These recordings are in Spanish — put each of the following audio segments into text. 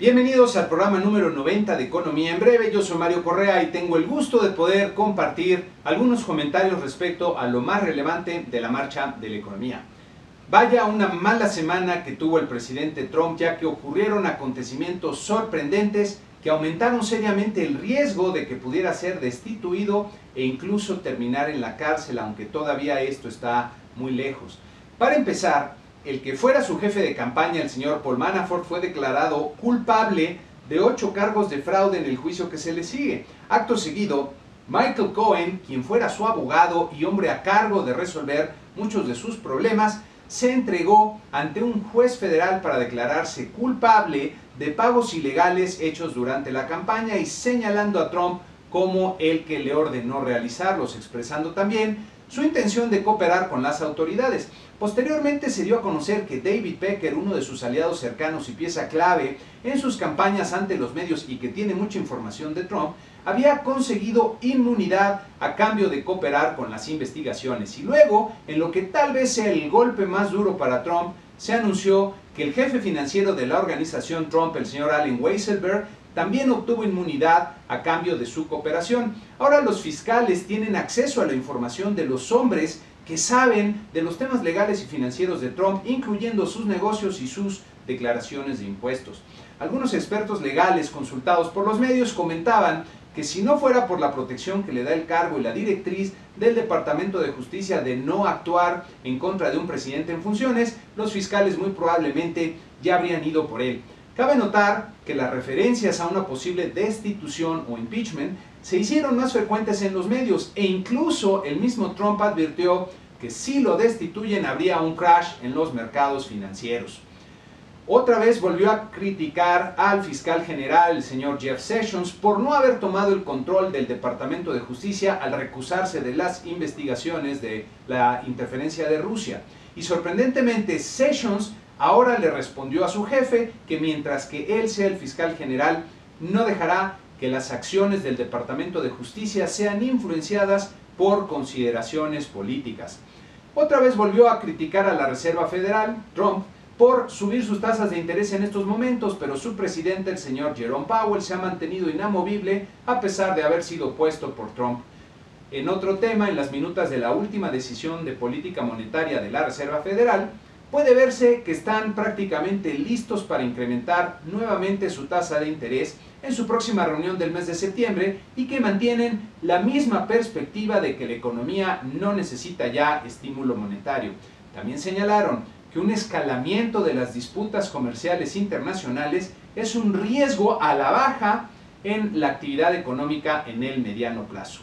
Bienvenidos al programa número 90 de Economía en Breve. Yo soy Mario Correa y tengo el gusto de poder compartir algunos comentarios respecto a lo más relevante de la marcha de la economía. Vaya una mala semana que tuvo el presidente Trump, ya que ocurrieron acontecimientos sorprendentes que aumentaron seriamente el riesgo de que pudiera ser destituido e incluso terminar en la cárcel, aunque todavía esto está muy lejos. Para empezar, el que fuera su jefe de campaña, el señor Paul Manafort, fue declarado culpable de 8 cargos de fraude en el juicio que se le sigue. Acto seguido, Michael Cohen, quien fuera su abogado y hombre a cargo de resolver muchos de sus problemas, se entregó ante un juez federal para declararse culpable de pagos ilegales hechos durante la campaña y señalando a Trump como el que le ordenó realizarlos, expresando también su intención de cooperar con las autoridades. Posteriormente se dio a conocer que David Pecker, uno de sus aliados cercanos y pieza clave en sus campañas ante los medios y que tiene mucha información de Trump, había conseguido inmunidad a cambio de cooperar con las investigaciones. Y luego, en lo que tal vez sea el golpe más duro para Trump, se anunció que el jefe financiero de la organización Trump, el señor Allen Weisselberg, también obtuvo inmunidad a cambio de su cooperación. Ahora los fiscales tienen acceso a la información de los hombres que saben de los temas legales y financieros de Trump, incluyendo sus negocios y sus declaraciones de impuestos. Algunos expertos legales consultados por los medios comentaban que si no fuera por la protección que le da el cargo y la directriz del Departamento de Justicia de no actuar en contra de un presidente en funciones, los fiscales muy probablemente ya habrían ido por él. Cabe notar que las referencias a una posible destitución o impeachment se hicieron más frecuentes en los medios e incluso el mismo Trump advirtió que si lo destituyen habría un crash en los mercados financieros. Otra vez volvió a criticar al fiscal general, el señor Jeff Sessions, por no haber tomado el control del Departamento de Justicia al recusarse de las investigaciones de la interferencia de Rusia. Y sorprendentemente, Sessions ahora le respondió a su jefe que mientras que él sea el fiscal general, no dejará que las acciones del Departamento de Justicia sean influenciadas por consideraciones políticas. Otra vez volvió a criticar a la Reserva Federal, Trump, por subir sus tasas de interés en estos momentos, pero su presidente, el señor Jerome Powell, se ha mantenido inamovible a pesar de haber sido puesto por Trump. En otro tema, en las minutas de la última decisión de política monetaria de la Reserva Federal, puede verse que están prácticamente listos para incrementar nuevamente su tasa de interés en su próxima reunión del mes de septiembre y que mantienen la misma perspectiva de que la economía no necesita ya estímulo monetario. También señalaron que un escalamiento de las disputas comerciales internacionales es un riesgo a la baja en la actividad económica en el mediano plazo.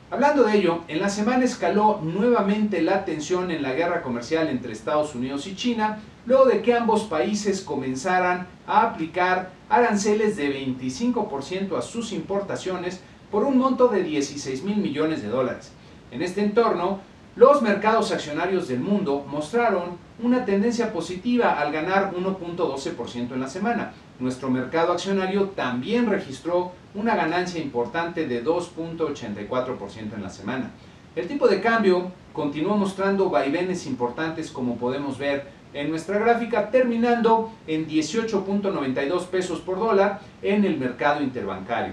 Hablando de ello, en la semana escaló nuevamente la tensión en la guerra comercial entre Estados Unidos y China, luego de que ambos países comenzaran a aplicar aranceles de 25% a sus importaciones por un monto de 16,000 millones de dólares. En este entorno, los mercados accionarios del mundo mostraron una tendencia positiva al ganar 1.12% en la semana. Nuestro mercado accionario también registró una ganancia importante de 2.84% en la semana. El tipo de cambio continuó mostrando vaivenes importantes, como podemos ver en nuestra gráfica, terminando en 18.92 pesos por dólar en el mercado interbancario.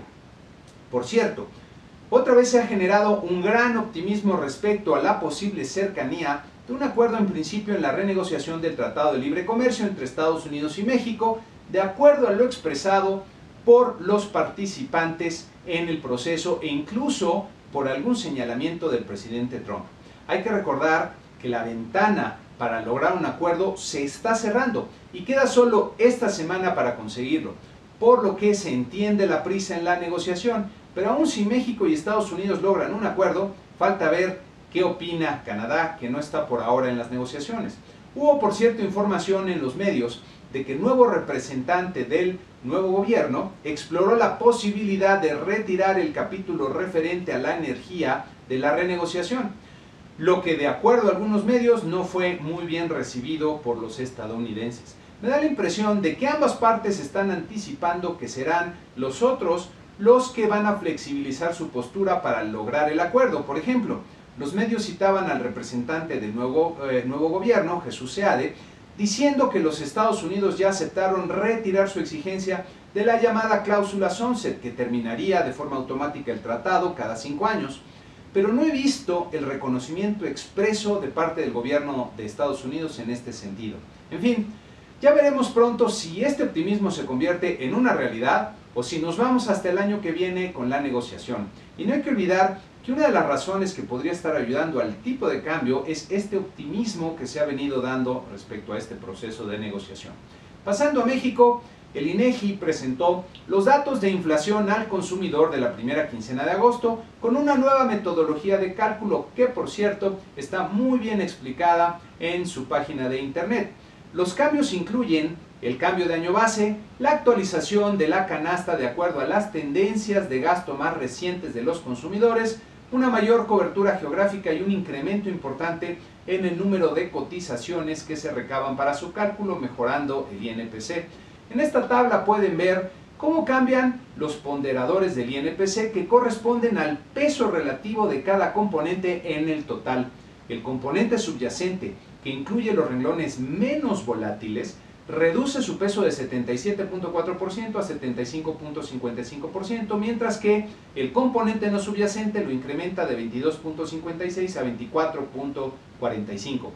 Por cierto, otra vez se ha generado un gran optimismo respecto a la posible cercanía de un acuerdo en principio en la renegociación del Tratado de Libre Comercio entre Estados Unidos y México, de acuerdo a lo expresado por los participantes en el proceso e incluso por algún señalamiento del presidente Trump. Hay que recordar que la ventana para lograr un acuerdo se está cerrando y queda solo esta semana para conseguirlo, por lo que se entiende la prisa en la negociación, pero aún si México y Estados Unidos logran un acuerdo, falta ver qué opina Canadá, que no está por ahora en las negociaciones. Hubo, por cierto, información en los medios de que el nuevo representante del nuevo gobierno exploró la posibilidad de retirar el capítulo referente a la energía de la renegociación, lo que de acuerdo a algunos medios no fue muy bien recibido por los estadounidenses. Me da la impresión de que ambas partes están anticipando que serán los otros los que van a flexibilizar su postura para lograr el acuerdo. Por ejemplo, los medios citaban al representante del nuevo gobierno, Jesús Seade, diciendo que los Estados Unidos ya aceptaron retirar su exigencia de la llamada cláusula sunset, que terminaría de forma automática el tratado cada 5 años. Pero no he visto el reconocimiento expreso de parte del gobierno de Estados Unidos en este sentido. En fin, ya veremos pronto si este optimismo se convierte en una realidad o si nos vamos hasta el año que viene con la negociación. Y no hay que olvidar que una de las razones que podría estar ayudando al tipo de cambio es este optimismo que se ha venido dando respecto a este proceso de negociación. Pasando a México, el INEGI presentó los datos de inflación al consumidor de la primera quincena de agosto con una nueva metodología de cálculo que, por cierto, está muy bien explicada en su página de internet. Los cambios incluyen el cambio de año base, la actualización de la canasta de acuerdo a las tendencias de gasto más recientes de los consumidores, una mayor cobertura geográfica y un incremento importante en el número de cotizaciones que se recaban para su cálculo, mejorando el INPC. En esta tabla pueden ver cómo cambian los ponderadores del INPC que corresponden al peso relativo de cada componente en el total. El componente subyacente, que incluye los renglones menos volátiles, reduce su peso de 77.4% a 75.55%, mientras que el componente no subyacente lo incrementa de 22.56 a 24.45%.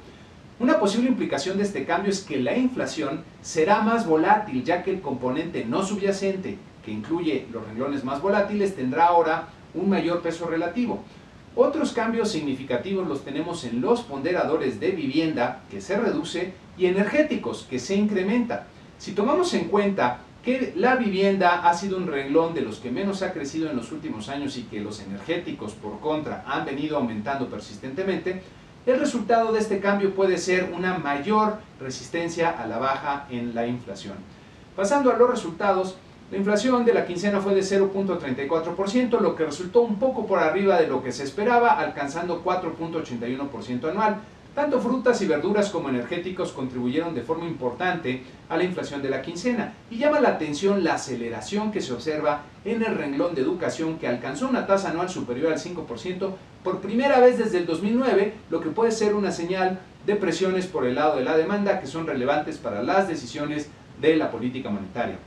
Una posible implicación de este cambio es que la inflación será más volátil, ya que el componente no subyacente, que incluye los renglones más volátiles, tendrá ahora un mayor peso relativo. Otros cambios significativos los tenemos en los ponderadores de vivienda, que se reduce, y energéticos, que se incrementa. Si tomamos en cuenta que la vivienda ha sido un renglón de los que menos ha crecido en los últimos años y que los energéticos, por contra, han venido aumentando persistentemente, el resultado de este cambio puede ser una mayor resistencia a la baja en la inflación. Pasando a los resultados, la inflación de la quincena fue de 0.34%, lo que resultó un poco por arriba de lo que se esperaba, alcanzando 4.81% anual. Tanto frutas y verduras como energéticos contribuyeron de forma importante a la inflación de la quincena, y llama la atención la aceleración que se observa en el renglón de educación, que alcanzó una tasa anual superior al 5% por primera vez desde el 2009, lo que puede ser una señal de presiones por el lado de la demanda que son relevantes para las decisiones de la política monetaria.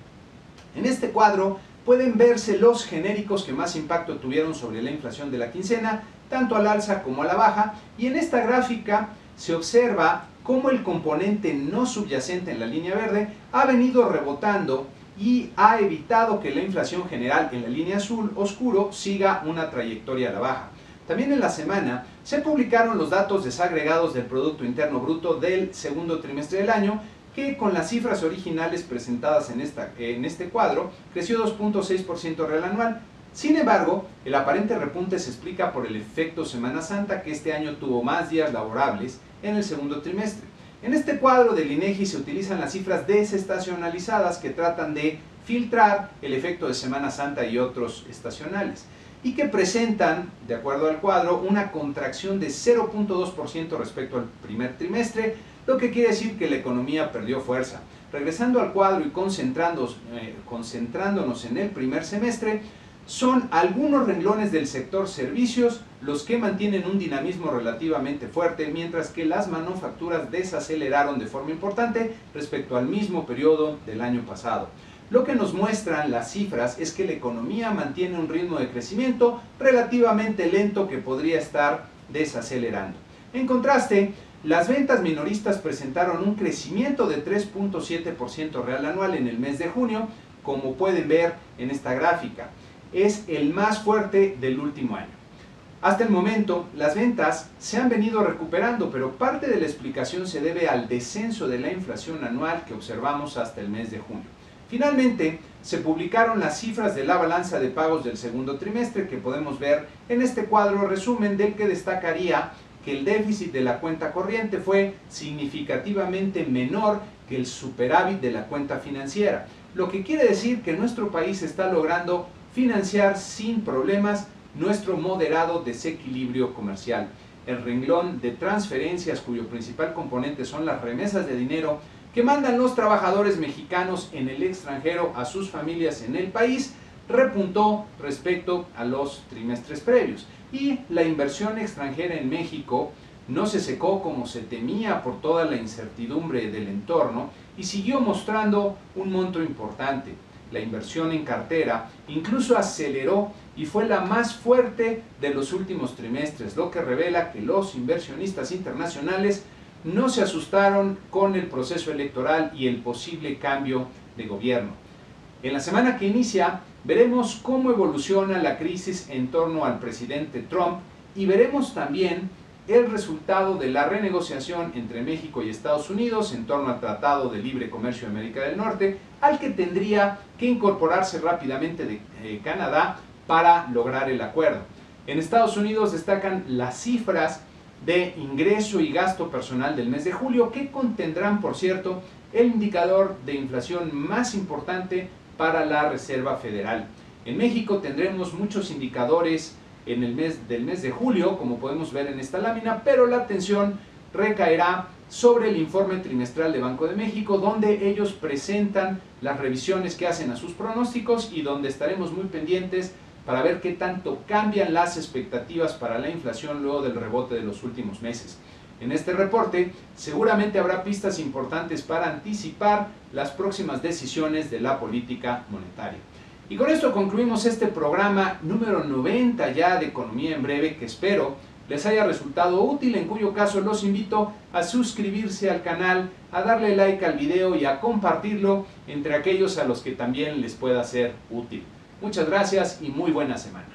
En este cuadro pueden verse los genéricos que más impacto tuvieron sobre la inflación de la quincena, tanto al alza como a la baja, y en esta gráfica se observa cómo el componente no subyacente en la línea verde ha venido rebotando y ha evitado que la inflación general en la línea azul oscuro siga una trayectoria a la baja. También en la semana se publicaron los datos desagregados del Producto Interno Bruto del segundo trimestre del año, que con las cifras originales presentadas en este cuadro creció 2.6% real anual. Sin embargo, el aparente repunte se explica por el efecto Semana Santa, que este año tuvo más días laborables en el segundo trimestre. En este cuadro del INEGI se utilizan las cifras desestacionalizadas que tratan de filtrar el efecto de Semana Santa y otros estacionales, y que presentan, de acuerdo al cuadro, una contracción de 0.2% respecto al primer trimestre, lo que quiere decir que la economía perdió fuerza. Regresando al cuadro y concentrándonos en el primer semestre, son algunos renglones del sector servicios los que mantienen un dinamismo relativamente fuerte, mientras que las manufacturas desaceleraron de forma importante respecto al mismo periodo del año pasado. Lo que nos muestran las cifras es que la economía mantiene un ritmo de crecimiento relativamente lento que podría estar desacelerando. En contraste, las ventas minoristas presentaron un crecimiento de 3.7% real anual en el mes de junio, como pueden ver en esta gráfica. Es el más fuerte del último año. Hasta el momento, las ventas se han venido recuperando, pero parte de la explicación se debe al descenso de la inflación anual que observamos hasta el mes de junio. Finalmente, se publicaron las cifras de la balanza de pagos del segundo trimestre, que podemos ver en este cuadro resumen, del que destacaría que el déficit de la cuenta corriente fue significativamente menor que el superávit de la cuenta financiera, lo que quiere decir que nuestro país está logrando financiar sin problemas nuestro moderado desequilibrio comercial. El renglón de transferencias, cuyo principal componente son las remesas de dinero que mandan los trabajadores mexicanos en el extranjero a sus familias en el país, repuntó respecto a los trimestres previos, y la inversión extranjera en México no se secó como se temía por toda la incertidumbre del entorno y siguió mostrando un monto importante. la inversión en cartera incluso aceleró y fue la más fuerte de los últimos trimestres, lo que revela que los inversionistas internacionales no se asustaron con el proceso electoral y el posible cambio de gobierno. En la semana que inicia, veremos cómo evoluciona la crisis en torno al presidente Trump y veremos también el resultado de la renegociación entre México y Estados Unidos en torno al Tratado de Libre Comercio de América del Norte, al que tendría que incorporarse rápidamente de Canadá para lograr el acuerdo. En Estados Unidos destacan las cifras de ingreso y gasto personal del mes de julio, que contendrán, por cierto, el indicador de inflación más importante para la Reserva Federal. En México tendremos muchos indicadores en el mes de julio, como podemos ver en esta lámina, pero la atención recaerá sobre el informe trimestral de Banco de México, donde ellos presentan las revisiones que hacen a sus pronósticos y donde estaremos muy pendientes para ver qué tanto cambian las expectativas para la inflación luego del rebote de los últimos meses. En este reporte seguramente habrá pistas importantes para anticipar las próximas decisiones de la política monetaria. Y con esto concluimos este programa número 90 ya de Economía en Breve, que espero les haya resultado útil, en cuyo caso los invito a suscribirse al canal, a darle like al video y a compartirlo entre aquellos a los que también les pueda ser útil. Muchas gracias y muy buena semana.